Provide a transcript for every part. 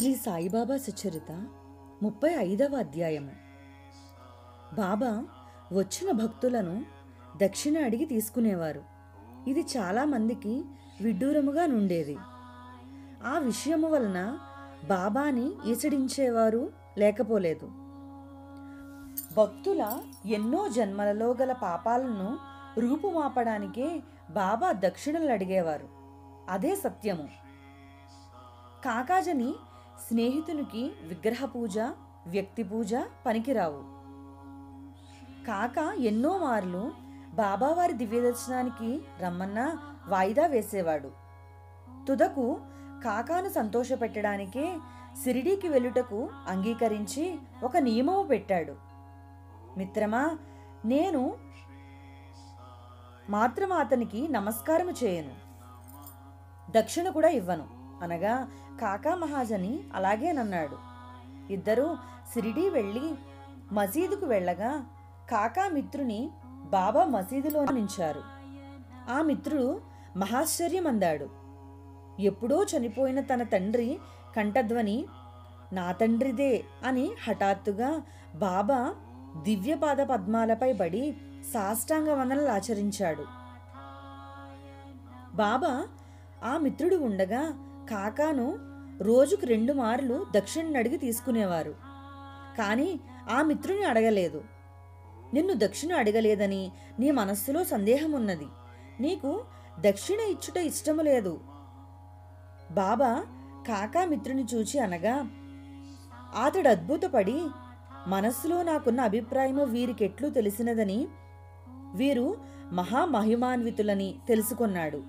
శ్రీ సాయిబాబా సుచరిత 35వ అధ్యాయము. బాబా వచ్చిన భక్తులను దక్షిణ అడిగి తీసుకునేవారు. ఇది చాలామందికి విడ్డూరముగా నుండేది. ఆ విషయము వలన బాబాని ఈసడించేవారు లేకపోలేదు. భక్తుల ఎన్నో జన్మలలో గల పాపాలను రూపుమాపడానికే బాబా దక్షిణలు అడిగేవారు. అదే సత్యము. కాకాజని స్నేహితునికి విగ్రహ పూజ, వ్యక్తి పూజ పనికిరావు. కాక ఎన్నో మార్లు బాబావారి దివ్యదర్శనానికి రమ్మన్నా వాయిదా వేసేవాడు. తుదకు కాకాను సంతోషపెట్టడానికే షిరిడీకి వెళ్ళుటకు అంగీకరించి ఒక నియమము పెట్టాడు. మిత్రమా, నేను మాత్రం అతనికి నమస్కారము చేయను, దక్షిణ కూడా ఇవ్వను అనగా కాకా మహాజని అలాగేనన్నాడు. ఇద్దరూ షిరిడీ వెళ్ళి మసీదుకు వెళ్ళగా కాకా మిత్రుని బాబా మసీదులో నించారు. ఆ మిత్రుడు మహాశ్చర్యమందాడు. ఎప్పుడో చనిపోయిన తన తండ్రి కంఠధ్వని నా తండ్రిదే అని హఠాత్తుగా బాబా దివ్యపాద పద్మాలపై పడి సాష్టాంగ వందనలు ఆచరించాడు. బాబా ఆ మిత్రుడు ఉండగా కాకాను రోజుకు 2 మార్లు దక్షిణ అడిగి తీసుకునేవారు. కానీ ఆ మిత్రుని అడగలేదు. నిన్ను దక్షిణ అడగలేదని నీ మనస్సులో సందేహం ఉన్నది, నీకు దక్షిణ ఇచ్చుట ఇష్టము లేదు. బాబా కాకా మిత్రుని చూచి అనగా అతడు అద్భుతపడి మనస్సులో నాకున్న అభిప్రాయము వీరికెట్లు తెలిసినదని, వీరు మహామహిమాన్వితులని తెలుసుకున్నాడు.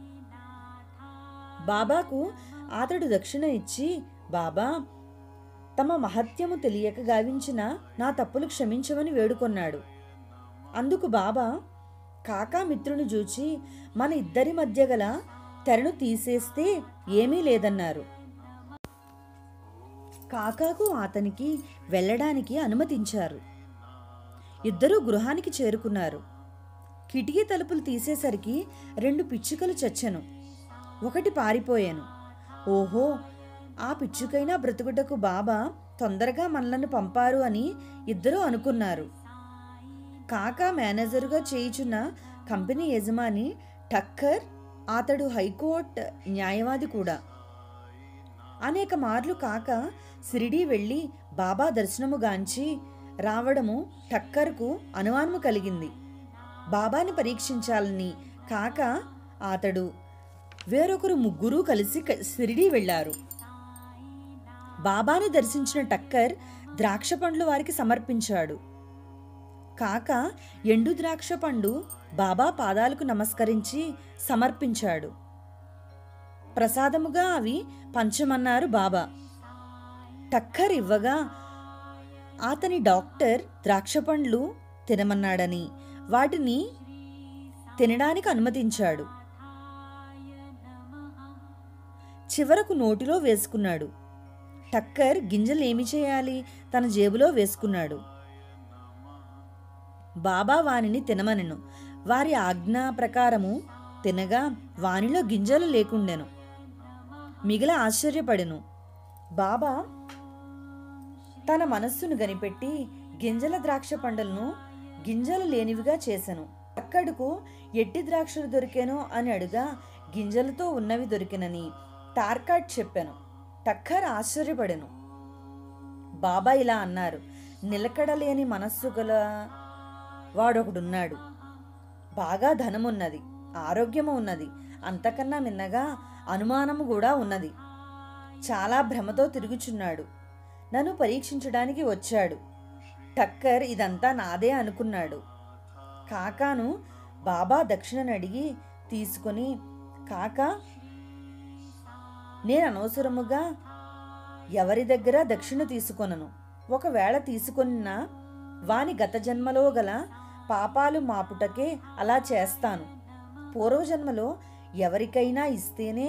బాబాకు అతడు దక్షిణ ఇచ్చి, బాబా, తమ మహత్యము తెలియక గావించిన నా తప్పులు క్షమించమని వేడుకొన్నాడు. అందుకు బాబా కాకా మిత్రుని చూచి మన ఇద్దరి మధ్య గల తెరను తీసేస్తే ఏమీ లేదన్నారు. కాకాకు అతనికి వెళ్ళడానికి అనుమతించారు. ఇద్దరూ గృహానికి చేరుకున్నారు. కిటికీ తలుపులు తీసేసరికి 2 పిచ్చుకలు చచ్చెను. ఒకటి పారిపోయాను. ఓహో, ఆ పిచ్చుకైనా బ్రతుకుటకు బాబా తొందరగా మనలను పంపారు అని ఇద్దరూ అనుకున్నారు. కాకా మేనేజరుగా చేయుచున్న కంపెనీ యజమాని ఠక్కర్, అతడు హైకోర్టు న్యాయవాది కూడా. అనేక మార్లు కాకా షిరిడీ వెళ్ళి బాబా దర్శనముగాంచి రావడము ఠక్కర్కు అనుమానము కలిగింది. బాబాని పరీక్షించాలని కాకా అతడు వేరొకరు ముగ్గురు కలిసి షిరిడీ వెళ్లారు. బాబాని దర్శించిన ఠక్కర్ ద్రాక్ష పండ్లు వారికి సమర్పించాడు. కాకా ఎండు ద్రాక్ష పండు బాబా పాదాలకు నమస్కరించి సమర్పించాడు. ప్రసాదముగా అవి పంచమన్నారు బాబా. ఠక్కర్ ఇవ్వగా అతని డాక్టర్ ద్రాక్ష పండ్లు తినమన్నాడని వాటిని తినడానికి అనుమతించాడు. చివరకు నోటిలో వేసుకున్నాడు. ఠక్కర్ గింజలు ఏమి చేయాలి, తన జేబులో వేసుకున్నాడు. బాబా వానిని తినమనెను. వారి ఆజ్ఞా ప్రకారము తినగా వానిలో గింజలు లేకుండెను. మిగిల ఆశ్చర్యపడెను. బాబా తన మనస్సును గనిపెట్టి గింజల ద్రాక్ష పండ్లను గింజలు లేనివిగా చేసెను. అక్కడకు ఎట్టి ద్రాక్షలు దొరికెనో అని అడుగా గింజలతో ఉన్నవి దొరికినని తార్కాట్ చెప్పాను. ఠక్కర్ ఆశ్చర్యపడెను. బాబా ఇలా అన్నారు, నిలకడలేని మనస్సు గల వాడొకడున్నాడు. బాగా ధనమున్నది, ఆరోగ్యము ఉన్నది, అంతకన్నా మిన్నగా అనుమానము కూడా ఉన్నది. చాలా భ్రమతో తిరుగుచున్నాడు. నన్ను పరీక్షించడానికి వచ్చాడు. ఠక్కర్ ఇదంతా నాదే అనుకున్నాడు. కాకాను బాబా దక్షిణను అడిగి తీసుకొని, కాకా, నేను అనవసరముగా ఎవరి దగ్గర దక్షిణ తీసుకొనను. ఒకవేళ తీసుకొనినా వాని గత జన్మలో గల పాపాలు మాపుటకే అలా చేస్తాను. పూర్వజన్మలో ఎవరికైనా ఇస్తేనే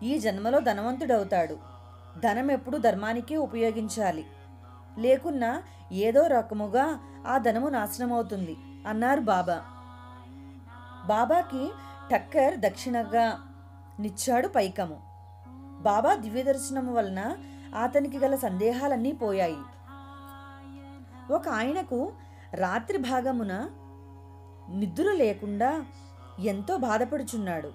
ఈ జన్మలో ధనవంతుడవుతాడు. ధనం ఎప్పుడు ధర్మానికే ఉపయోగించాలి, లేకున్నా ఏదో రకముగా ఆ ధనము నాశనమవుతుంది అన్నారు బాబా. బాబాకి ఠక్కర్ దక్షిణగా నిచ్చాడు పైకము. బాబా దివ్యదర్శనము వలన అతనికి గల సందేహాలన్నీ పోయాయి. ఒక ఆయనకు రాత్రి భాగమున నిద్ర లేకుండా ఎంతో బాధపడుచున్నాడు.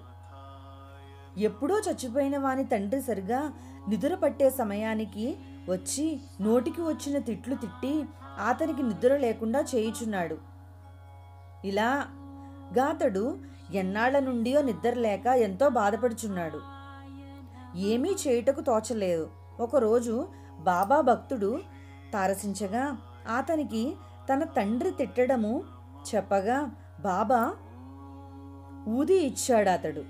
ఎప్పుడో చచ్చిపోయిన వాని తండ్రి సరిగా నిద్ర పట్టే సమయానికి వచ్చి నోటికి వచ్చిన తిట్లు తిట్టి అతనికి నిద్ర లేకుండా చేయుచున్నాడు. ఇలాగాతడు ఎన్నాళ్ల నుండియో నిద్ర లేక ఎంతో బాధపడుచున్నాడు. ఏమీ చేయుటకు తోచలేదు. ఒకరోజు బాబా భక్తుడు తారసించగా అతనికి తన తండ్రి తిట్టడము చెప్పగా బాబా ఊది ఇచ్చాడు. అతడు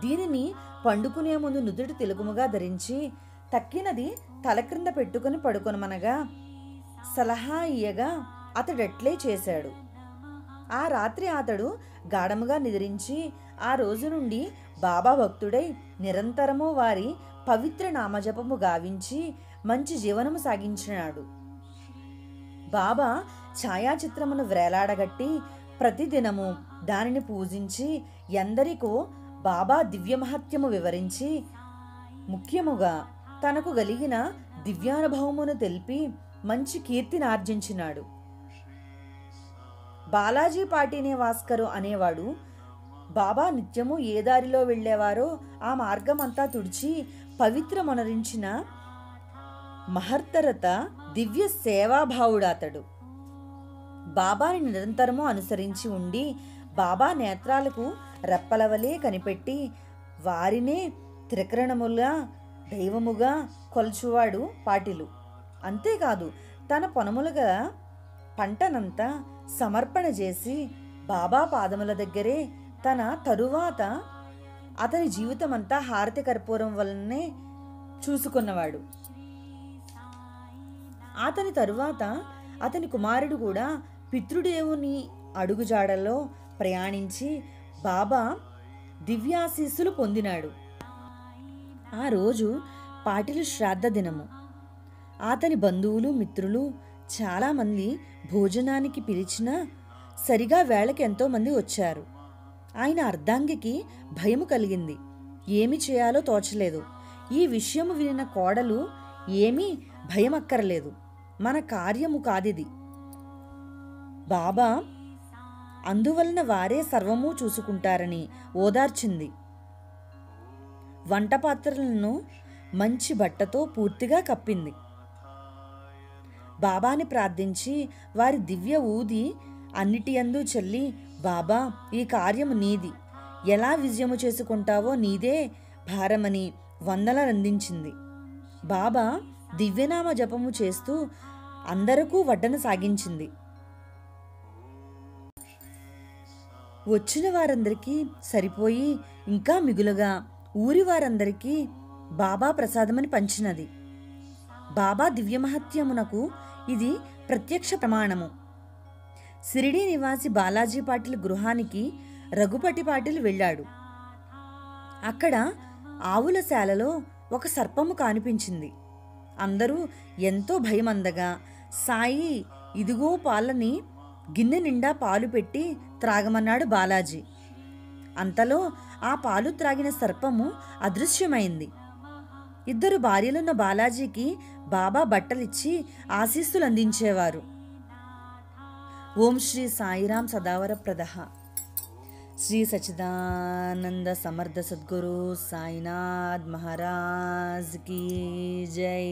దీనిని పండుకునే ముందు నుదుటి తిలకముగా ధరించి తక్కినది తల క్రింద పెట్టుకుని పడుకొనమనగా సలహా ఇయ్యగా అతడట్లే చేశాడు. ఆ రాత్రి అతడు గాఢముగా నిద్రించి ఆ రోజు నుండి బాబా భక్తుడై నిరంతరము వారి పవిత్ర నామజపము గావించి మంచి జీవనము సాగించినాడు. బాబా ఛాయాచిత్రమును వ్రేలాడగట్టి ప్రతిదినము దానిని పూజించి ఎందరికో బాబా దివ్యమహత్యము వివరించి ముఖ్యముగా తనకు కలిగిన దివ్యానుభవమును తెలిపి మంచి కీర్తిని ఆర్జించినాడు. బాలాజీ పాటినే వాస్కరు అనేవాడు బాబా నిత్యము ఏ దారిలో వెళ్ళేవారో ఆ మార్గమంతా తుడిచి పవిత్రమొనరించిన మహర్తరత దివ్య సేవాభావుడాతడు. బాబాని నిరంతరము అనుసరించి ఉండి బాబా నేత్రాలకు రెప్పలవలే కనిపెట్టి వారినే త్రికరణముగా దైవముగా కొల్చువాడు పాటిలు. అంతేకాదు తన పొనములుగా పంటనంతా సమర్పణ చేసి బాబా పాదముల దగ్గరే తన తరువాత అతని జీవితమంతా హారతి కర్పూరం వలనే చూసుకున్నవాడు. అతని తరువాత అతని కుమారుడు కూడా పితృదేవుని అడుగుజాడల్లో ప్రయాణించి బాబా దివ్యాశీస్సులు పొందినాడు. ఆ రోజు పాటిలు శ్రాద్ధ దినము. అతని బంధువులు మిత్రులు చాలామంది భోజనానికి పిలిచినా సరిగా వేళకి ఎంతోమంది వచ్చారు. ఆయన అర్ధాంగికి భయము కలిగింది. ఏమి చేయాలో తోచలేదు. ఈ విషయము వినిన కోడలు ఏమీ భయమక్కర్లేదు, మన కార్యము కాదిది. బాబా అందువలన వారే సర్వము చూసుకుంటారని ఓదార్చింది. వంట పాత్రలను మంచి బట్టతో పూర్తిగా కప్పింది. బాబాని ప్రార్థించి వారి దివ్య ఊది అన్నిటి యందు చల్లి బాబా ఈ కార్యము నీది, ఎలా విజయము చేసుకుంటావో నీదే భారమని వందనలందించింది. బాబా దివ్యనామ జపము చేస్తూ అందరికీ వడ్డన సాగించింది. వచ్చిన వారందరికీ సరిపోయి ఇంకా మిగులుగా ఊరి వారందరికీ బాబా ప్రసాదమని పంచినది. బాబా దివ్యమహత్యమునకు ఇది ప్రత్యక్ష ప్రమాణము. సిరిడి నివాసి బాలాజీ పాటిల్ గృహానికి రఘుపతి పాటిల్ వెళ్ళాడు. అక్కడ ఆవుల శాలలో ఒక సర్పము కనిపించింది. అందరూ ఎంతో భయమందగా సాయి ఇదిగో పాలని గిన్నె నిండా పాలు పెట్టి త్రాగమన్నాడు బాలాజీ. అంతలో ఆ పాలు త్రాగిన సర్పము అదృశ్యమైంది. ఇద్దరు భార్యలున్న బాలాజీకి బాబా బట్టలిచ్చి ఆశీస్సులు అందించేవారు. ఓం శ్రీ సాయిరాం సదావర ప్రదః. శ్రీ సచ్చిదానంద సమర్థ సద్గురు సాయినాథ్ మహారాజ్ కీ జై.